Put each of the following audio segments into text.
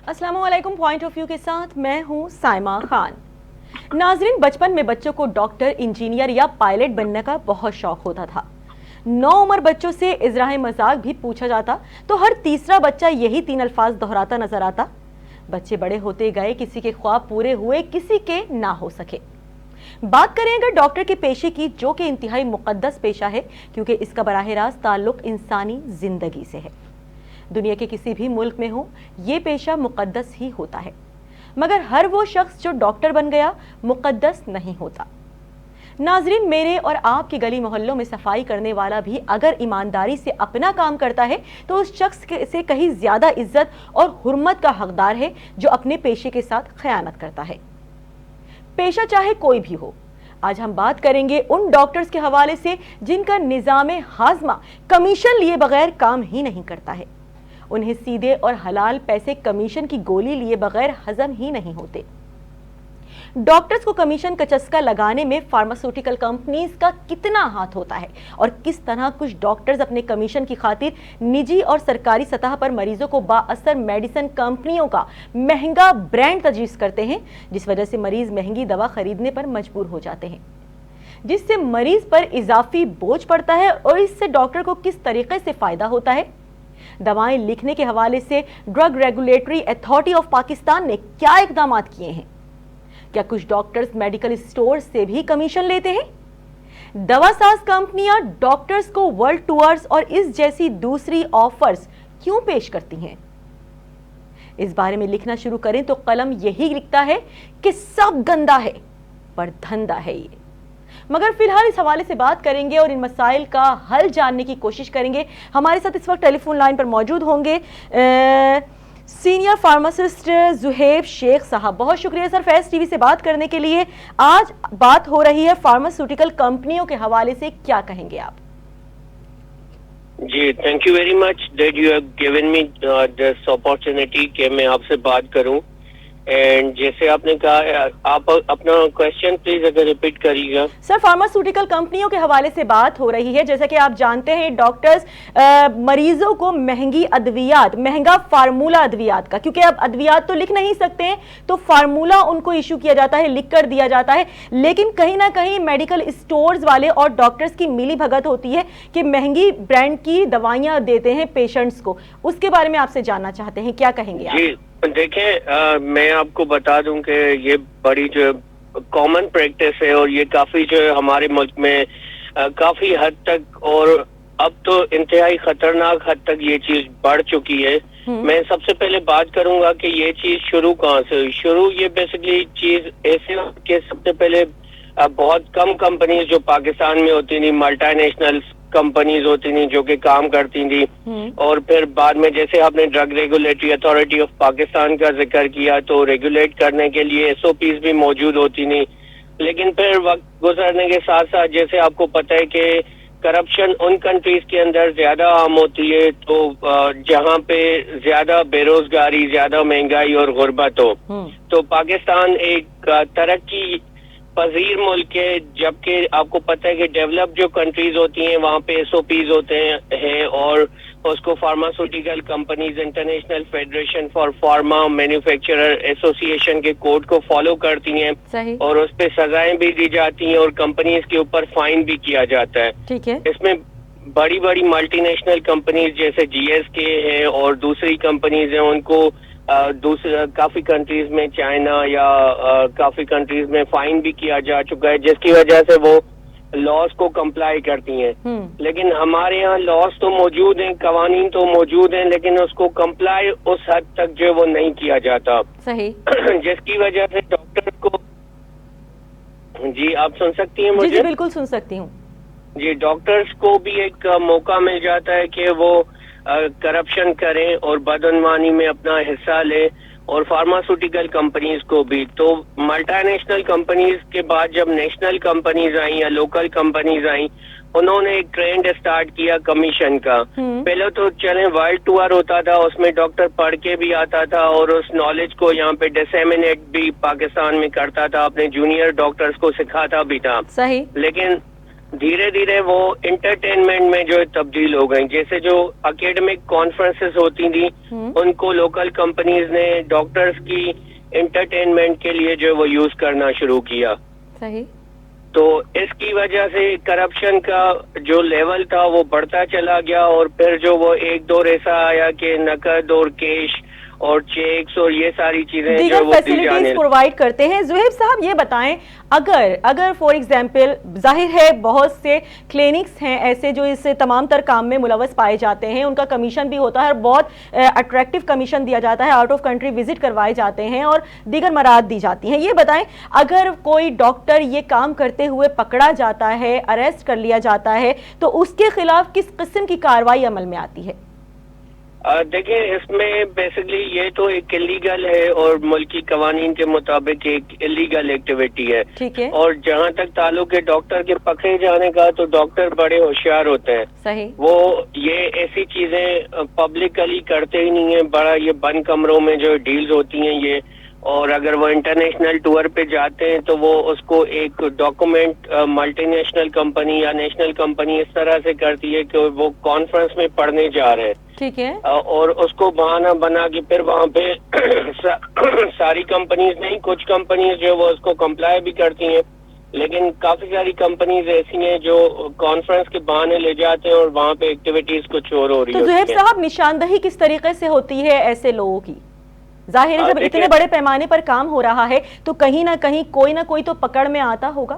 السلام علیکم. Point of view کے ساتھ میں ہوں سائمہ خان. ناظرین, بچپن میں بچوں کو ڈاکٹر, انجینئر یا پائلٹ بننے کا بہت شوق ہوتا تھا. نو عمر بچوں سے اظہار مذاق بھی پوچھا جاتا تو ہر تیسرا بچہ یہی 3 الفاظ دہراتا نظر آتا. بچے بڑے ہوتے گئے, کسی کے خواب پورے ہوئے, کسی کے نہ ہو سکے. بات کریں اگر ڈاکٹر کے پیشے کی, جو کہ انتہائی مقدس پیشہ ہے کیونکہ اس کا براہ راست تعلق انسانی زندگی سے ہے. دنیا کے کسی بھی ملک میں ہو, یہ پیشہ مقدس ہی ہوتا ہے, مگر ہر وہ شخص جو ڈاکٹر بن گیا مقدس نہیں ہوتا. ناظرین, میرے اور آپ کی گلی محلوں میں صفائی کرنے والا بھی اگر ایمانداری سے اپنا کام کرتا ہے تو اس شخص سے کہیں زیادہ عزت اور حرمت کا حقدار ہے جو اپنے پیشے کے ساتھ خیانت کرتا ہے. پیشہ چاہے کوئی بھی ہو. آج ہم بات کریں گے ان ڈاکٹرز کے حوالے سے جن کا نظام ہاضمہ کمیشن لیے بغیر کام ہی نہیں کرتا ہے. انہیں سیدھے اور حلال پیسے کمیشن کی گولی لیے بغیر ہضم ہی نہیں ہوتے. ڈاکٹرز کو کمیشن کا چسکا لگانے میں فارماسیوٹیکل کمپنیز کا کتنا ہاتھ ہوتا ہے اور کس طرح کچھ ڈاکٹرز اپنے کمیشن کی خاطر نجی اور سرکاری سطح پر مریضوں کو با اثر میڈیسن کمپنیوں کا مہنگا برانڈ تجویز کرتے ہیں, جس وجہ سے مریض مہنگی دوا خریدنے پر مجبور ہو جاتے ہیں, جس سے مریض پر اضافی بوجھ پڑتا ہے اور اس سے ڈاکٹر کو کس طریقے سے فائدہ ہوتا ہے. دوائیں لکھنے کے حوالے سے drug regulatory authority of Pakistan نے کیا اقدامات کیے ہیں؟ کیا کچھ ڈاکٹرز میڈیکل اسٹور سے بھی کمیشن لیتے ہیں؟ دوا ساز کمپنیاں ڈاکٹرز کو ورلڈ ٹورز اور اس جیسی دوسری آفرز کیوں پیش کرتی ہیں؟ اس بارے میں لکھنا شروع کریں تو قلم یہی لکھتا ہے کہ سب گندا ہے پر دھندا ہے یہ. مگر فی الحال اس حوالے سے بات کریں گے اور ان مسائل کا حل جاننے کی کوشش کریں گے. ہمارے ساتھ اس وقت ٹیلی فون لائن پر موجود ہوں گے سینئر فارماسسٹ زہیب شیخ صاحب. بہت شکریہ سر فیض ٹی وی سے بات کرنے کے لیے. آج بات ہو رہی ہے فارماسیوٹیکل کمپنیوں کے حوالے سے, کیا کہیں گے آپ؟ جی, thank you very much that you have given me this opportunity کہ میں آپ سے بات کروں. اینڈ جیسے آپ نے کہا, آپ اپنا کوشچن پلیز اگر ریپیٹ کریے گا. سر, فارماسیوٹیکل کمپنیوں کے حوالے سے بات ہو رہی ہے. جیسا کہ آپ جانتے ہیں ڈاکٹرز مریضوں کو مہنگی ادویات, مہنگا فارمولہ ادویات کا, کیونکہ اب ادویات تو لکھ نہیں سکتے ہیں تو فارمولہ ان کو ایشو کیا جاتا ہے, لکھ کر دیا جاتا ہے. لیکن کہیں نہ کہیں میڈیکل اسٹورز والے اور ڈاکٹرز کی ملی بھگت ہوتی ہے کہ مہنگی برانڈ کی دوائیاں دیتے ہیں پیشنٹس کو. اس کے بارے میں آپ سے جاننا چاہتے ہیں, کیا کہیں گے آپ؟ جی دیکھیں, میں آپ کو بتا دوں کہ یہ بڑی جو کامن پریکٹس ہے اور یہ کافی جو ہمارے ملک میں کافی حد تک اور اب تو انتہائی خطرناک حد تک یہ چیز بڑھ چکی ہے. میں سب سے پہلے بات کروں گا کہ یہ چیز شروع کہاں سے ہوئی. شروع یہ بیسکلی چیز ایسے کہ سب سے پہلے بہت کم کمپنیز جو پاکستان میں ہوتی تھیں, ملٹی نیشنل کمپنیز ہوتی تھیں جو کہ کام کرتی تھیں, اور پھر بعد میں جیسے آپ نے drug regulatory authority of Pakistan کا ذکر کیا تو ریگولیٹ کرنے کے لیے ایس او پیز بھی موجود ہوتی تھیں. لیکن پھر وقت گزرنے کے ساتھ ساتھ جیسے آپ کو پتہ ہے کہ کرپشن ان کنٹریز کے اندر زیادہ عام ہوتی ہے, تو جہاں پہ زیادہ بے روزگاری, زیادہ مہنگائی اور غربت ہو, تو پاکستان ایک ترقی پذیر ملک ہے, جبکہ آپ کو پتہ ہے کہ ڈیولپ جو کنٹریز ہوتی ہیں وہاں پہ ایس او پیز ہوتے ہیں اور اس کو pharmaceutical companies international federation for pharma manufacturer ایسوسی ایشن کے کوڈ کو فالو کرتی ہیں. صحیح. اور اس پہ سزائیں بھی دی جاتی ہیں اور کمپنیز کے اوپر فائن بھی کیا جاتا ہے. ٹھیک ہے. اس میں بڑی بڑی ملٹی نیشنل کمپنیز جیسے جی ایس کے ہیں اور دوسری کمپنیز ہیں, ان کو دوسرے کافی کنٹریز میں, چائنا یا کافی کنٹریز میں فائن بھی کیا جا چکا ہے, جس کی وجہ سے وہ لاس کو کمپلائی کرتی ہیں. لیکن ہمارے یہاں لاس تو موجود ہیں, قوانین تو موجود ہیں, لیکن اس کو کمپلائی اس حد تک جو وہ نہیں کیا جاتا. صحیح. جس کی وجہ سے ڈاکٹر کو, جی آپ سن سکتی ہیں مجھے؟ جی بالکل سن سکتی ہوں. جی, ڈاکٹرز کو بھی ایک موقع مل جاتا ہے کہ وہ کرپشن کریں اور بدعنوانی میں اپنا حصہ لیں, اور فارماسیوٹیکل کمپنیز کو بھی. تو ملٹی نیشنل کمپنیز کے بعد جب نیشنل کمپنیز آئیں یا لوکل کمپنیز آئیں, انہوں نے ایک ٹرینڈ اسٹارٹ کیا کمیشن کا. پہلے تو چلیں ورلڈ ٹور ہوتا تھا, اس میں ڈاکٹر پڑھ کے بھی آتا تھا اور اس نالج کو یہاں پہ ڈسیمینیٹ بھی پاکستان میں کرتا تھا, اپنے جونیئر ڈاکٹرز کو سکھاتا بھی تھا. صحیح. دھیرے دھیرے وہ انٹرٹینمنٹ میں جو تبدیل ہو گئی. جیسے جو اکیڈمک کانفرنسز ہوتی تھیں ان کو لوکل کمپنیز نے ڈاکٹرز کی انٹرٹینمنٹ کے لیے جو وہ یوز کرنا شروع کیا. صحیح. تو اس کی وجہ سے کرپشن کا جو لیول تھا وہ بڑھتا چلا گیا, اور پھر جو وہ ایک دور ایسا آیا کہ نقد اور کیش اور چیکس اور یہ ساری چیزیں دیگر فیسلٹیز پرووائڈ کرتے ہیں. زہیب صاحب یہ بتائیں, اگر فار ایگزامپل ظاہر ہے بہت سے کلینکس ہیں ایسے جو اس تمام تر کام میں ملوث پائے جاتے ہیں, ان کا کمیشن بھی ہوتا ہے اور بہت اٹریکٹیو کمیشن دیا جاتا ہے, آؤٹ آف کنٹری وزٹ کروائے جاتے ہیں اور دیگر مراد دی جاتی ہیں. یہ بتائیں اگر کوئی ڈاکٹر یہ کام کرتے ہوئے پکڑا جاتا ہے, اریسٹ کر لیا جاتا ہے, تو اس کے خلاف کس قسم کی کارروائی عمل میں آتی ہے؟ دیکھیں اس میں بیسکلی یہ تو ایک الیگل ہے اور ملکی قوانین کے مطابق ایک الیگل ایکٹیویٹی ہے. ٹھیک ہے. اور جہاں تک تعلق ہے ڈاکٹر کے پکڑے جانے کا, تو ڈاکٹر بڑے ہوشیار ہوتے ہیں. صحیح. وہ یہ ایسی چیزیں پبلکلی کرتے ہی نہیں ہیں, بڑا یہ بند کمروں میں جو ڈیلز ہوتی ہیں یہ, اور اگر وہ انٹرنیشنل ٹور پہ جاتے ہیں تو وہ اس کو ایک ڈاکومنٹ ملٹی نیشنل کمپنی یا نیشنل کمپنی اس طرح سے کرتی ہے کہ وہ کانفرنس میں پڑھنے جا رہے ہیں. ٹھیک ہے. اور اس کو بہانہ بنا کے پھر وہاں پہ ساری کمپنیز نہیں, کچھ کمپنیز جو وہ اس کو کمپلائی بھی کرتی ہیں, لیکن کافی ساری کمپنیز ایسی ہیں جو کانفرنس کے بہانے لے جاتے ہیں اور وہاں پہ ایکٹیویٹیز کچھ اور ہو رہی ہے. تو زہیب صاحب نشاندہی کس طریقے سے ہوتی ہے ایسے لوگوں کی؟ ظاہر ہے جب اتنے بڑے پیمانے پر کام ہو رہا ہے تو کہیں نہ کہیں کوئی نہ کوئی تو پکڑ میں آتا ہوگا.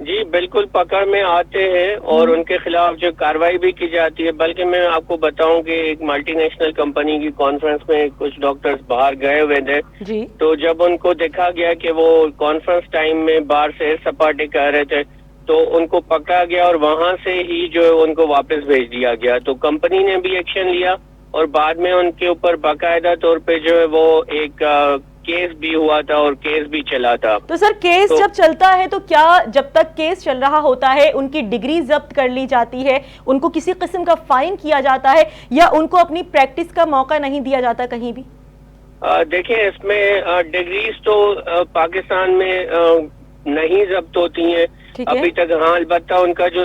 جی بالکل پکڑ میں آتے ہیں اور ان کے خلاف جو کاروائی بھی کی جاتی ہے. بلکہ میں آپ کو بتاؤں کہ ایک ملٹی نیشنل کمپنی کی کانفرنس میں کچھ ڈاکٹرز باہر گئے ہوئے تھے. جی. تو جب ان کو دیکھا گیا کہ وہ کانفرنس ٹائم میں باہر سے سپاٹے کر رہے تھے تو ان کو پکڑا گیا اور وہاں سے ہی جو ان کو واپس بھیج دیا گیا. تو کمپنی نے بھی ایکشن لیا اور بعد میں ان کے اوپر باقاعدہ طور پہ جو ہے وہ ایک کیس بھی ہوا تھا اور کیس بھی چلا تھا. تو سر کیس جب چلتا ہے تو کیا جب تک کیس چل رہا ہوتا ہے ان کی ڈگری ضبط کر لی جاتی ہے, ان کو کسی قسم کا فائن کیا جاتا ہے, یا ان کو اپنی پریکٹس کا موقع نہیں دیا جاتا کہیں بھی؟ دیکھیں اس میں ڈگریز تو پاکستان میں نہیں ضبط ہوتی ہیں ابھی تک. ہاں البتہ ان کا جو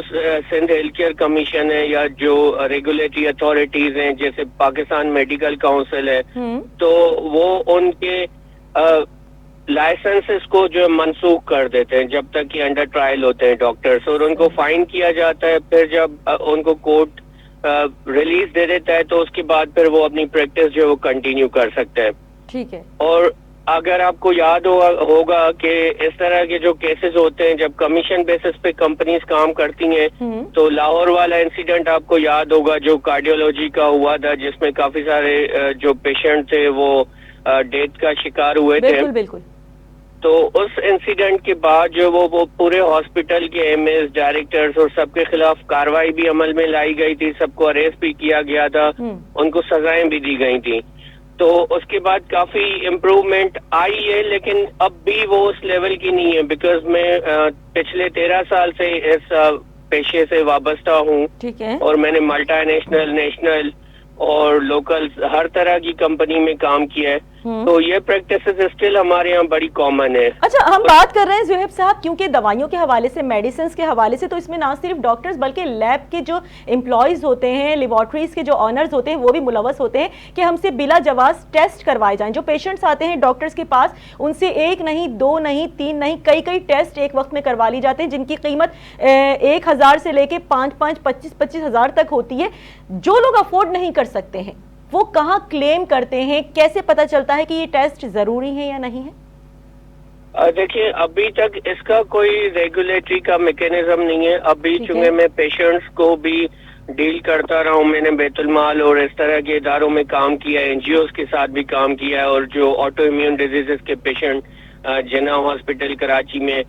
سندھ ہیلتھ کیئر کمیشن ہے یا جو ریگولیٹری اتھارٹیز ہیں جیسے پاکستان میڈیکل کاؤنسل ہے, تو وہ ان کے لائسنسز کو جو منسوخ کر دیتے ہیں جب تک کہ انڈر ٹرائل ہوتے ہیں ڈاکٹرز, اور ان کو فائن کیا جاتا ہے. پھر جب ان کو کورٹ ریلیز دے دیتا ہے تو اس کے بعد پھر وہ اپنی پریکٹس جو ہے وہ کنٹینیو کر سکتے ہیں. ٹھیک ہے. اور اگر آپ کو یاد ہوگا کہ اس طرح کے جو کیسز ہوتے ہیں جب کمیشن بیسس پہ کمپنیز کام کرتی ہیں, تو لاہور والا انسیڈنٹ آپ کو یاد ہوگا جو کارڈیولوجی کا ہوا تھا جس میں کافی سارے جو پیشنٹ تھے وہ ڈیتھ کا شکار ہوئے تھے. بالکل بالکل. تو اس انسیڈنٹ کے بعد جو وہ پورے ہاسپٹل کے ایم ایز ڈائریکٹرز اور سب کے خلاف کاروائی بھی عمل میں لائی گئی تھی, سب کو اریسٹ بھی کیا گیا تھا, ان کو سزائیں بھی دی گئی تھیں. تو اس کے بعد کافی امپروومنٹ آئی ہے, لیکن اب بھی وہ اس لیول کی نہیں ہے, بیکاز میں پچھلے 13 سال سے اس پیشے سے وابستہ ہوں. ٹھیک ہے. اور میں نے ملٹی نیشنل, نیشنل اور لوکل ہر طرح کی کمپنی میں کام کیا ہے. تو یہ پریکٹسز اسٹل ہمارے یہاں بڑی کامن ہے. اچھا ہم بات کر رہے ہیں زہیب صاحب کیونکہ دوائیوں کے حوالے سے, میڈیسنز کے حوالے سے, تو اس میں نہ صرف ڈاکٹرز بلکہ لیب کے جو امپلائیز ہوتے ہیں, لیبارٹریز کے جو آنرز ہوتے ہیں وہ بھی ملوث ہوتے ہیں کہ ہم سے بلا جواز ٹیسٹ کروائے جائیں. جو پیشنٹس آتے ہیں ڈاکٹرز کے پاس ان سے 1 نہیں 2 نہیں 3 نہیں کئی ٹیسٹ ایک وقت میں کروا لی جاتے ہیں جن کی قیمت 1000 سے لے کے 5 25 ہزار تک ہوتی ہے. جو لوگ افورڈ نہیں کر سکتے ہیں وہ کہاں کلیم کرتے ہیں, کیسے پتہ چلتا ہے کہ یہ ٹیسٹ ضروری ہے یا نہیں ہے؟ دیکھیے ابھی تک اس کا کوئی ریگولیٹری کا میکینزم نہیں ہے. ابھی چونکہ میں پیشنٹس کو بھی ڈیل کرتا رہا ہوں, میں نے بیت المال اور اس طرح کے اداروں میں کام کیا ہے, NGOs کے ساتھ بھی کام کیا ہے, اور جو آٹو امیون ڈیزیزز کے پیشنٹ جناح ہاسپٹل کراچی میں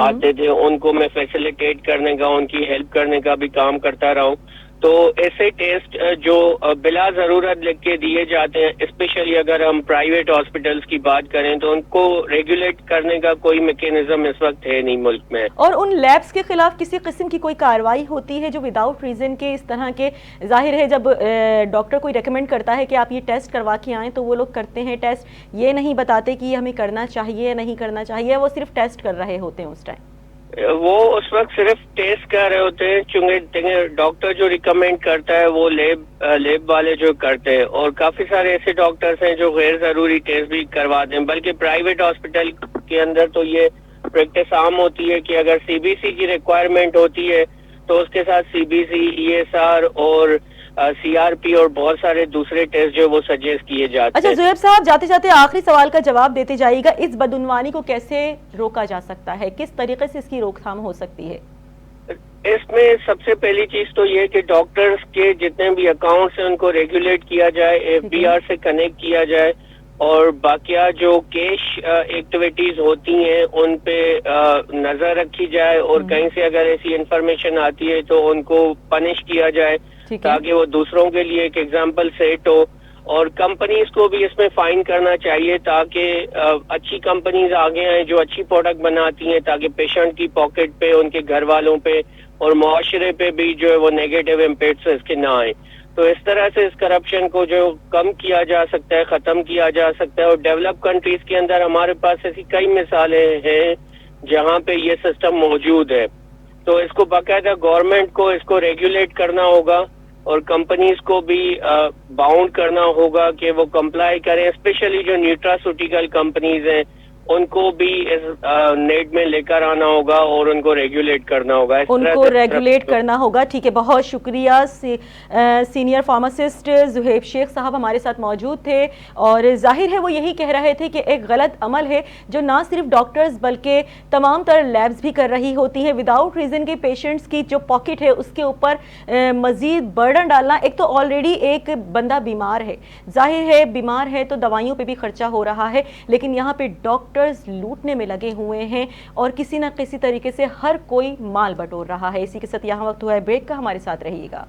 آتے تھے ان کو میں فیسیلیٹیٹ کرنے کا, ان کی ہیلپ کرنے کا بھی کام کرتا رہا ہوں. تو ایسے ٹیسٹ جو بلا ضرورت لکھ کے دیے جاتے ہیں, اسپیشلی اگر ہم پرائیویٹ ہاسپٹلس کی بات کریں, تو ان کو ریگولیٹ کرنے کا کوئی میکینزم اس وقت ہے نہیں ملک میں. اور ان لیبس کے خلاف کسی قسم کی کوئی کارروائی ہوتی ہے جو وداؤٹ ریزن کے اس طرح کے, ظاہر ہے جب ڈاکٹر کوئی ریکمینڈ کرتا ہے کہ آپ یہ ٹیسٹ کروا کے آئیں تو وہ لوگ کرتے ہیں ٹیسٹ, یہ نہیں بتاتے کہ یہ ہمیں کرنا چاہیے یا نہیں کرنا چاہیے, وہ صرف ٹیسٹ کر رہے ہوتے ہیں اس ٹائم. وہ اس وقت صرف ٹیسٹ کر رہے ہوتے ہیں، چونکہ ڈاکٹر جو ریکمینڈ کرتا ہے وہ لیب والے جو کرتے ہیں، اور کافی سارے ایسے ڈاکٹرز ہیں جو غیر ضروری ٹیسٹ بھی کرواتے ہیں، بلکہ پرائیویٹ ہاسپٹل کے اندر تو یہ پریکٹس عام ہوتی ہے کہ اگر سی بی سی کی ریکوائرمنٹ ہوتی ہے تو اس کے ساتھ C B C, E S R اور سی آر پی اور بہت سارے دوسرے ٹیسٹ جو وہ سجیسٹ کیے جاتے اچھا ہیں۔ زہیب صاحب، جاتے جاتے آخری سوال کا جواب دیتے جائیے گا، اس بدعنوانی کو کیسے روکا جا سکتا ہے، کس طریقے سے اس کی روک تھام ہو سکتی ہے؟ اس میں سب سے پہلی چیز تو یہ کہ ڈاکٹرز کے جتنے بھی اکاؤنٹس ہیں ان کو ریگولیٹ کیا جائے، ایف بی آر سے کنیکٹ کیا جائے، اور باقیہ جو کیش ایکٹیویٹیز ہوتی ہیں ان پہ نظر رکھی جائے، اور کہیں سے اگر ایسی انفارمیشن آتی ہے تو ان کو پنش کیا جائے تاکہ وہ دوسروں کے لیے ایک ایگزامپل سیٹ ہو، اور کمپنیز کو بھی اس میں فائن کرنا چاہیے تاکہ اچھی کمپنیز آگے آئیں جو اچھی پروڈکٹ بناتی ہیں، تاکہ پیشنٹ کی پاکٹ پہ، ان کے گھر والوں پہ اور معاشرے پہ بھی جو ہے وہ نیگیٹو امپیکٹس اس کے نہ آئیں۔ تو اس طرح سے اس کرپشن کو جو کم کیا جا سکتا ہے، ختم کیا جا سکتا ہے، اور ڈیولپ کنٹریز کے اندر ہمارے پاس ایسی کئی مثالیں ہیں جہاں پہ یہ سسٹم موجود ہے۔ تو اس کو باقاعدہ گورنمنٹ کو اس کو ریگولیٹ کرنا ہوگا، اور کمپنیز کو بھی باؤنڈ کرنا ہوگا کہ وہ کمپلائی کریں، اسپیشلی جو نیوٹراسیوٹیکل کمپنیز ہیں ان کو بھی اس نیٹ میں لے کر آنا ہوگا اور ان کو ریگولیٹ کرنا ہوگا، ان کو ریگولیٹ کرنا ہوگا۔ ٹھیک ہے، بہت شکریہ۔ سینئر فارماسسٹ زہیب شیخ صاحب ہمارے ساتھ موجود تھے، اور ظاہر ہے وہ یہی کہہ رہے تھے کہ ایک غلط عمل ہے جو نہ صرف ڈاکٹرز بلکہ تمام تر لیبز بھی کر رہی ہوتی ہیں، وداؤٹ ریزن کے پیشنٹس کی جو پاکٹ ہے اس کے اوپر مزید برڈن ڈالنا۔ ایک تو آلریڈی ایک بندہ بیمار ہے، ظاہر ہے بیمار ہے تو دوائیوں پہ بھی خرچہ ہو رہا ہے، لیکن یہاں پہ ڈاکٹرز لوٹنے میں لگے ہوئے ہیں اور کسی نہ کسی طریقے سے ہر کوئی مال بٹور رہا ہے۔ اسی کے ساتھ یہاں وقت ہوا ہے بریک کا، ہمارے ساتھ رہیے گا۔